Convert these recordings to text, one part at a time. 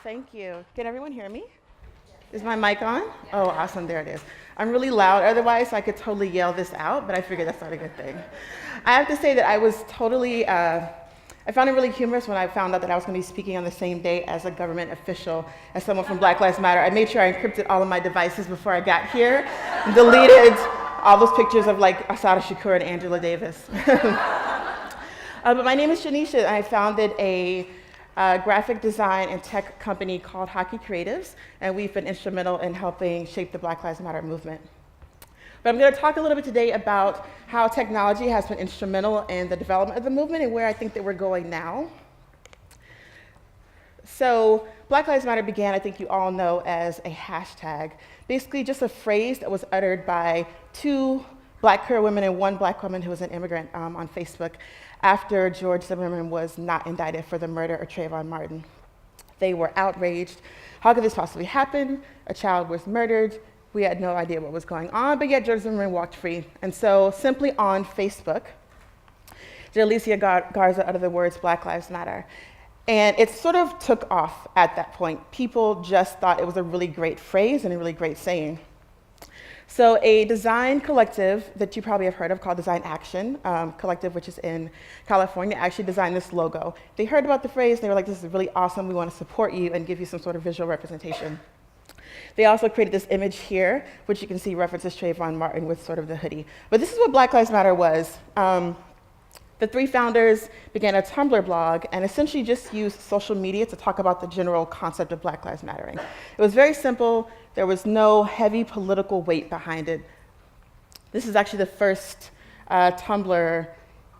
Thank you. Can everyone hear me? Is my mic on? Oh, awesome, there it is. I'm really loud, otherwise I could totally yell this out, but I figured that's not a good thing. I have to say that I was totally, I found it really humorous when I found out that I was going to be speaking on the same day as a government official, as someone from Black Lives Matter. I made sure I encrypted all of my devices before I got here, and deleted all those pictures of like Asada Shakur and Angela Davis. But my name is Ganesha, and I founded a graphic design and tech company called Hockey Creatives, and we've been instrumental in helping shape the Black Lives Matter movement. But I'm going to talk a little bit today about how technology has been instrumental in the development of the movement and where I think that we're going now. So Black Lives Matter began, I think you all know, as a hashtag, basically just a phrase that was uttered by two Black queer women and one Black woman who was an immigrant on Facebook after George Zimmerman was not indicted for the murder of Trayvon Martin. They were outraged. How could this possibly happen? A child was murdered. We had no idea what was going on, but yet George Zimmerman walked free. And so simply on Facebook, Alicia Garza uttered the words Black Lives Matter. And it sort of took off at that point. People just thought it was a really great phrase and a really great saying. So a design collective that you probably have heard of called Design Action Collective, which is in California, actually designed this logo. They heard about the phrase, and they were like, this is really awesome, we want to support you and give you some sort of visual representation. They also created this image here, which you can see references Trayvon Martin with sort of the hoodie. But this is what Black Lives Matter was. The three founders began a Tumblr blog and essentially just used social media to talk about the general concept of Black Lives Mattering. It was very simple. There was no heavy political weight behind it. This is actually the first Tumblr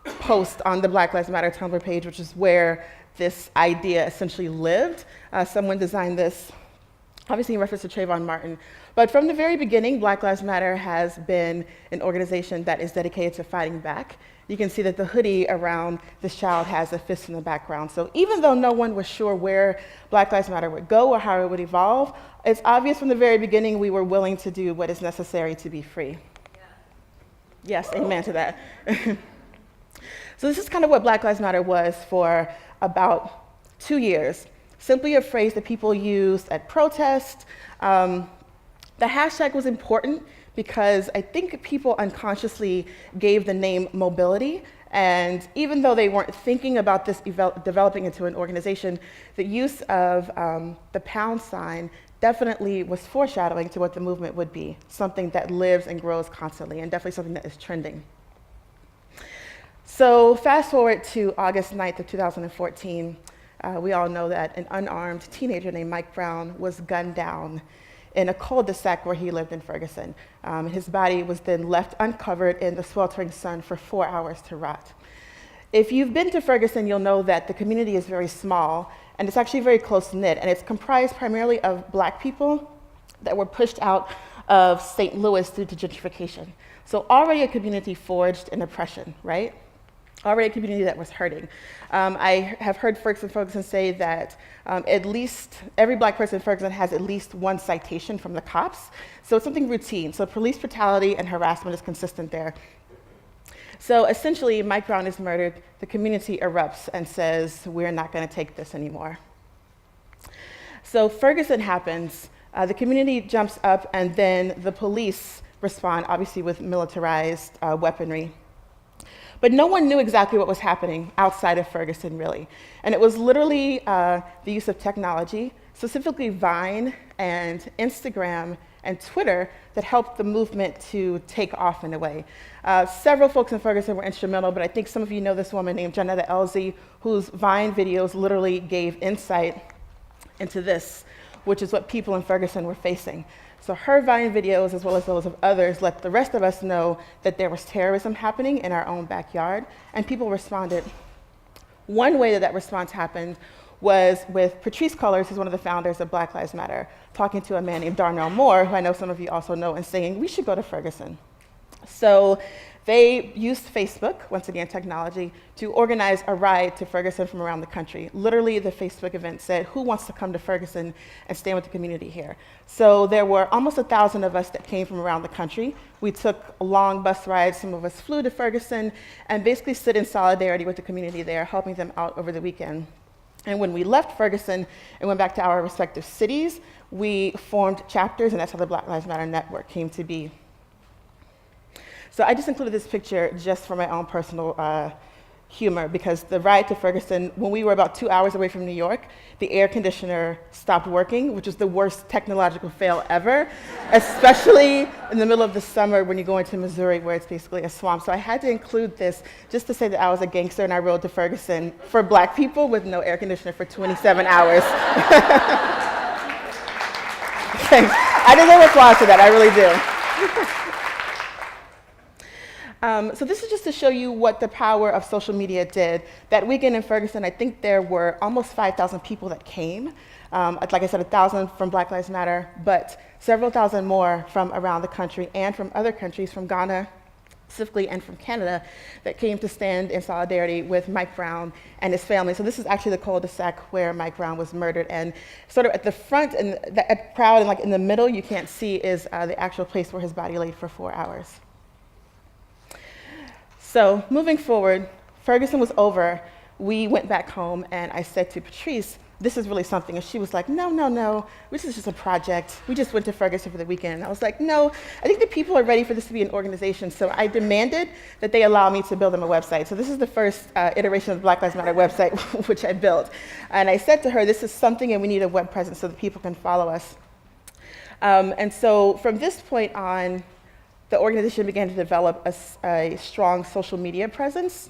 post on the Black Lives Matter Tumblr page, which is where this idea essentially lived. Someone designed this, obviously in reference to Trayvon Martin. But from the very beginning, Black Lives Matter has been an organization that is dedicated to fighting back. You can see that the hoodie around this child has a fist in the background. So even though no one was sure where Black Lives Matter would go or how it would evolve, it's obvious from the very beginning we were willing to do what is necessary to be free. Yeah. Yes, amen to that. So this is kind of what Black Lives Matter was for about 2 years. Simply a phrase that people used at protests. The hashtag was important because I think people unconsciously gave the name mobility, and even though they weren't thinking about this developing into an organization, the use of the pound sign definitely was foreshadowing to what the movement would be, something that lives and grows constantly, and definitely something that is trending. So fast forward to August 9th of 2014, we all know that an unarmed teenager named Mike Brown was gunned down in a cul-de-sac where he lived in Ferguson. His body was then left uncovered in the sweltering sun for 4 hours to rot. If you've been to Ferguson, you'll know that the community is very small, and it's actually very close-knit, and it's comprised primarily of Black people that were pushed out of St. Louis due to gentrification. So already a community forged in oppression, right? Already a community that was hurting. I have heard Ferguson say that at least every Black person in Ferguson has at least one citation from the cops. So it's something routine. So police brutality and harassment is consistent there. So essentially, Mike Brown is murdered. The community erupts and says, we're not going to take this anymore. So Ferguson happens. The community jumps up, and then the police respond, obviously with militarized weaponry. But no one knew exactly what was happening outside of Ferguson, really. And it was literally the use of technology, specifically Vine and Instagram and Twitter, that helped the movement to take off in a way. Several folks in Ferguson were instrumental, but I think some of you know this woman named Janetta Elzie, whose Vine videos literally gave insight into this, which is what people in Ferguson were facing. So her Vine videos, as well as those of others, let the rest of us know that there was terrorism happening in our own backyard, and people responded. One way that that response happened was with Patrisse Cullors, who's one of the founders of Black Lives Matter, talking to a man named Darnell Moore, who I know some of you also know, and saying, we should go to Ferguson. So they used Facebook, once again technology, to organize a ride to Ferguson from around the country. Literally, the Facebook event said, who wants to come to Ferguson and stand with the community here? So there were almost 1,000 of us that came from around the country. We took long bus rides, some of us flew to Ferguson, and basically stood in solidarity with the community there, helping them out over the weekend. And when we left Ferguson and went back to our respective cities, we formed chapters, and that's how the Black Lives Matter Network came to be. So I just included this picture just for my own personal humor, because the ride to Ferguson, when we were about 2 hours away from New York, the air conditioner stopped working, which was the worst technological fail ever, especially in the middle of the summer when you go into Missouri where it's basically a swamp. So I had to include this just to say that I was a gangster and I rode to Ferguson for Black people with no air conditioner for 27 hours. Thanks. I deserve applause for that, I really do. So this is just to show you what the power of social media did. That weekend in Ferguson, I think there were almost 5,000 people that came. Like I said, 1,000 from Black Lives Matter, but several thousand more from around the country and from other countries, from Ghana specifically and from Canada, that came to stand in solidarity with Mike Brown and his family. So this is actually the cul-de-sac where Mike Brown was murdered, and sort of at the front and the crowd and like in the middle, you can't see, is the actual place where his body laid for 4 hours. So moving forward, Ferguson was over. We went back home, and I said to Patrice, this is really something. And she was like, no, this is just a project. We just went to Ferguson for the weekend. And I was like, no, I think the people are ready for this to be an organization. So I demanded that they allow me to build them a website. So this is the first iteration of the Black Lives Matter website, which I built. And I said to her, this is something, and we need a web presence so that people can follow us. And so from this point on, the organization began to develop a strong social media presence,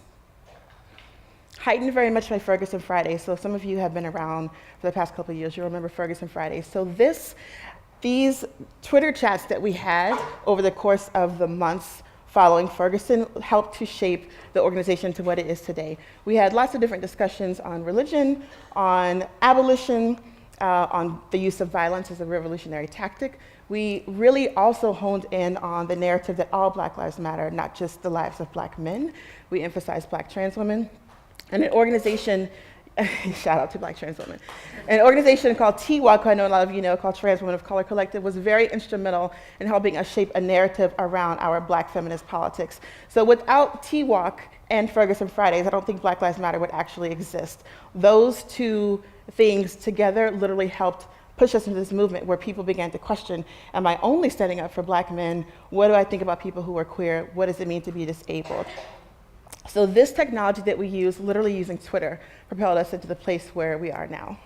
heightened very much by Ferguson Friday. So some of you have been around for the past couple of years, you'll remember Ferguson Friday. So these Twitter chats that we had over the course of the months following Ferguson helped to shape the organization to what it is today. We had lots of different discussions on religion, on abolition, on the use of violence as a revolutionary tactic. We really also honed in on the narrative that all Black lives matter, not just the lives of Black men. We emphasized Black trans women. And an organization, shout out to Black trans women, an organization called TWOC, who I know a lot of you know, called Trans Women of Color Collective, was very instrumental in helping us shape a narrative around our Black feminist politics. So without TWOC and Ferguson Fridays, I don't think Black Lives Matter would actually exist. Those two things together literally helped push us into this movement where people began to question, am I only standing up for Black men? What do I think about people who are queer? What does it mean to be disabled? So this technology that we use, literally using Twitter, propelled us into the place where we are now.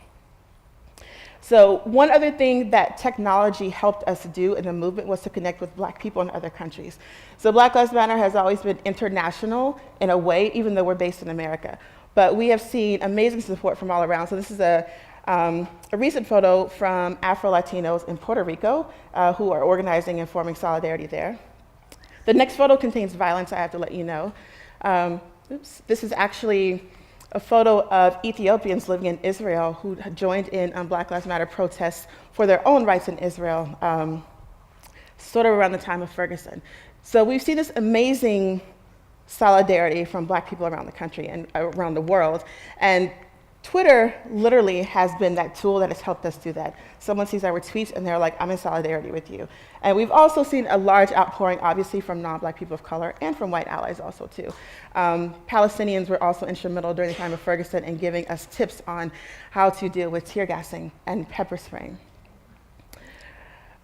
So one other thing that technology helped us do in the movement was to connect with Black people in other countries. So Black Lives Matter has always been international in a way, even though we're based in America. But we have seen amazing support from all around. So this is a recent photo from Afro-Latinos in Puerto Rico who are organizing and forming solidarity there. The next photo contains violence, I have to let you know. This is actually a photo of Ethiopians living in Israel who joined in on Black Lives Matter protests for their own rights in Israel, sort of around the time of Ferguson. So we've seen this amazing solidarity from Black people around the country and around the world. And Twitter literally has been that tool that has helped us do that. Someone sees our tweets and they're like, I'm in solidarity with you. And we've also seen a large outpouring, obviously, from non-Black people of color and from white allies also too. Palestinians were also instrumental during the time of Ferguson in giving us tips on how to deal with tear gassing and pepper spraying.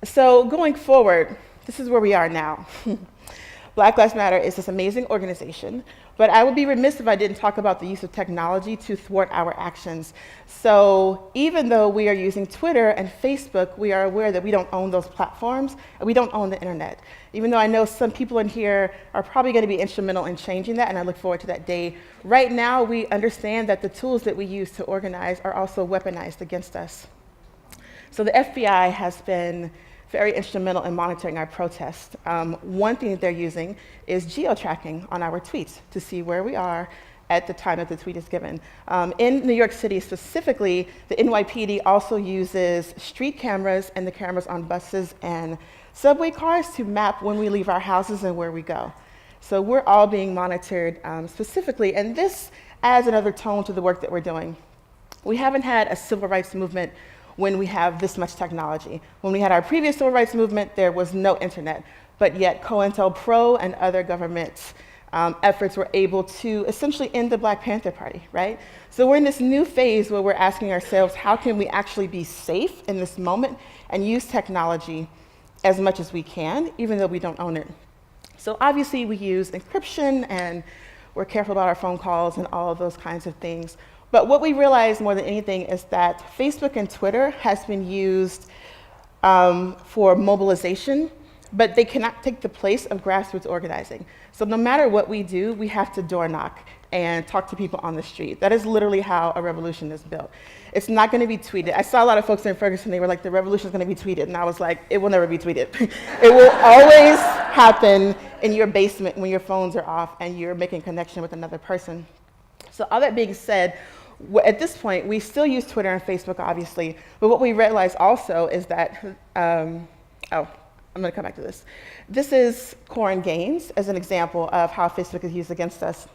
So going forward, this is where we are now. Black Lives Matter is this amazing organization, but I would be remiss if I didn't talk about the use of technology to thwart our actions. So even though we are using Twitter and Facebook, we are aware that we don't own those platforms, and we don't own the internet. Even though I know some people in here are probably going to be instrumental in changing that, and I look forward to that day. Right now, we understand that the tools that we use to organize are also weaponized against us. So the FBI has been very instrumental in monitoring our protests. One thing that they're using is geo-tracking on our tweets to see where we are at the time that the tweet is given. In New York City specifically, the NYPD also uses street cameras and the cameras on buses and subway cars to map when we leave our houses and where we go. So we're all being monitored specifically, and this adds another tone to the work that we're doing. We haven't had a civil rights movement when we have this much technology. When we had our previous civil rights movement, there was no internet, but yet COINTELPRO and other government efforts were able to essentially end the Black Panther Party, right? So we're in this new phase where we're asking ourselves, how can we actually be safe in this moment and use technology as much as we can, even though we don't own it? So obviously we use encryption and we're careful about our phone calls and all of those kinds of things. But what we realize more than anything is that Facebook and Twitter has been used for mobilization, but they cannot take the place of grassroots organizing. So no matter what we do, we have to door knock and talk to people on the street. That is literally how a revolution is built. It's not going to be tweeted. I saw a lot of folks in Ferguson, they were like, the revolution is going to be tweeted. And I was like, it will never be tweeted. It will always happen in your basement when your phones are off and you're making connection with another person. So all that being said, at this point, we still use Twitter and Facebook, obviously, but what we realize also is that, I'm going to come back to this. This is Corinne Gaines as an example of how Facebook is used against us.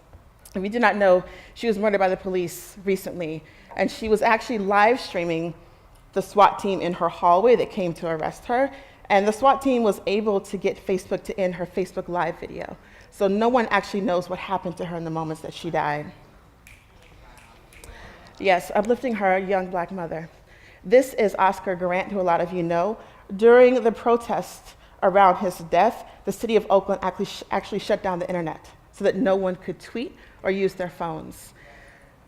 If you do not know, she was murdered by the police recently, and she was actually live streaming the SWAT team in her hallway that came to arrest her, and the SWAT team was able to get Facebook to end her Facebook Live video. So no one actually knows what happened to her in the moments that she died. Yes, uplifting her young Black mother. This is Oscar Grant, who a lot of you know. During the protests around his death, the city of Oakland actually shut down the internet so that no one could tweet or use their phones.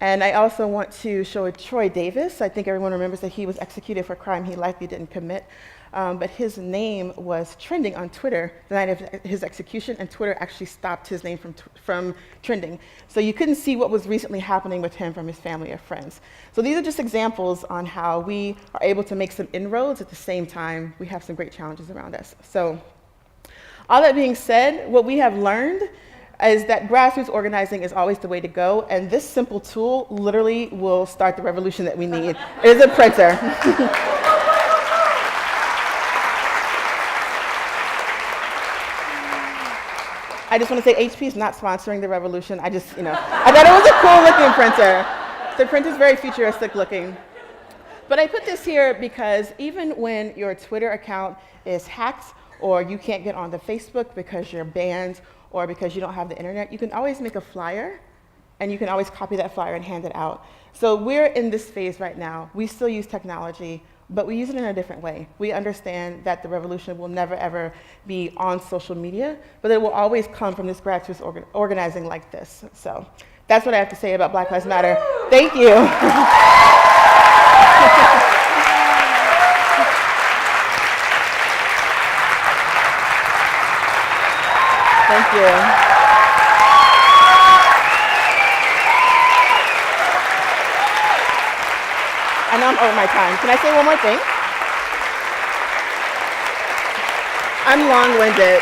And I also want to show Troy Davis. I think everyone remembers that he was executed for a crime he likely didn't commit. But his name was trending on Twitter the night of his execution, and Twitter actually stopped his name from trending. So you couldn't see what was recently happening with him from his family or friends. So these are just examples on how we are able to make some inroads at the same time we have some great challenges around us. So all that being said, what we have learned is that grassroots organizing is always the way to go, and this simple tool literally will start the revolution that we need. It is a printer. I just want to say HP is not sponsoring the revolution. I thought it was a cool looking printer. The print is very futuristic looking. But I put this here because even when your Twitter account is hacked or you can't get onto Facebook because you're banned or because you don't have the internet, you can always make a flyer and you can always copy that flyer and hand it out. So we're in this phase right now. We still use technology, but we use it in a different way. We understand that the revolution will never, ever be on social media, but it will always come from this grassroots organizing like this. So that's what I have to say about Black Lives Matter. Thank you. Thank you. I know I'm over my time. Can I say one more thing? I'm long-winded.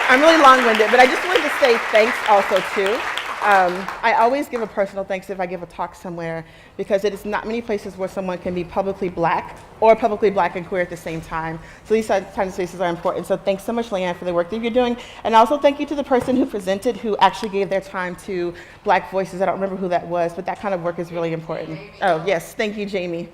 I'm really long-winded, but I just wanted to say thanks also too. I always give a personal thanks if I give a talk somewhere because it is not many places where someone can be publicly Black or publicly Black and queer at the same time. So these kinds of spaces are important. So thanks so much, Leanne, for the work that you're doing. And also thank you to the person who presented who actually gave their time to Black voices. I don't remember who that was, but that kind of work is really important. Oh, yes. Thank you, Jamie.